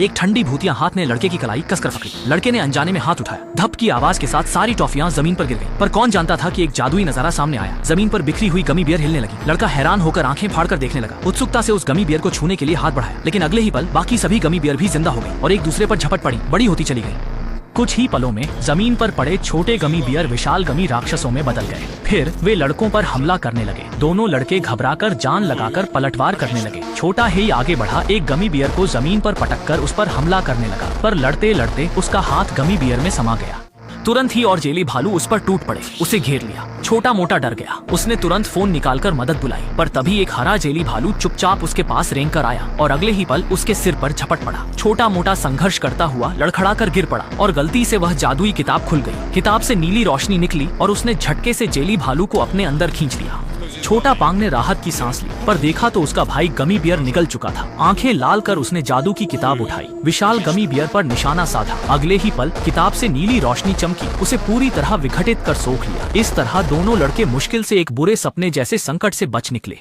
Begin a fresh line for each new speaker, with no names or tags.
एक ठंडी भूतिया हाथ ने लड़के की कलाई कसकर पकड़ी। लड़के ने अनजाने में हाथ उठाया। धप की आवाज के साथ सारी टॉफियां जमीन पर गिर गईं। पर कौन जानता था कि एक जादुई नजारा सामने आया। जमीन पर बिखरी हुई गमी बियर हिलने लगी। लड़का हैरान होकर आंखें फाड़कर देखने लगा। उत्सुकता से उस गमी बियर को छूने के लिए हाथ बढ़ाया, लेकिन अगले ही पल बाकी सभी गमी बियर भी जिंदा हो गई और एक दूसरे पर झपट पड़ी, बड़ी होती चली गई। कुछ ही पलों में जमीन पर पड़े छोटे गमी बियर विशाल गमी राक्षसों में बदल गए। फिर वे लड़कों पर हमला करने लगे। दोनों लड़के घबराकर जान लगाकर पलटवार करने लगे। छोटा ही आगे बढ़ा एक गमी बियर को जमीन पर पटककर उस पर हमला करने लगा, पर लड़ते लड़ते उसका हाथ गमी बियर में समा गया। तुरंत ही और जेली भालू उस पर टूट पड़े, उसे घेर लिया। छोटा मोटा डर गया। उसने तुरंत फोन निकालकर मदद बुलाई, पर तभी एक हरा जेली भालू चुपचाप उसके पास रेंग कर आया और अगले ही पल उसके सिर पर झपट पड़ा। छोटा मोटा संघर्ष करता हुआ लड़खड़ा कर गिर पड़ा और गलती से वह जादुई किताब खुल गई। किताब से नीली रोशनी निकली और उसने झटके से जेली भालू को अपने अंदर खींच लिया। छोटा पांग ने राहत की सांस ली, पर देखा तो उसका भाई गमी बियर निकल चुका था। आंखें लाल कर उसने जादू की किताब उठाई, विशाल गमी बियर पर निशाना साधा। अगले ही पल किताब से नीली रोशनी चमकी, उसे पूरी तरह विघटित कर सोख लिया। इस तरह दोनों लड़के मुश्किल से एक बुरे सपने जैसे संकट से बच निकले।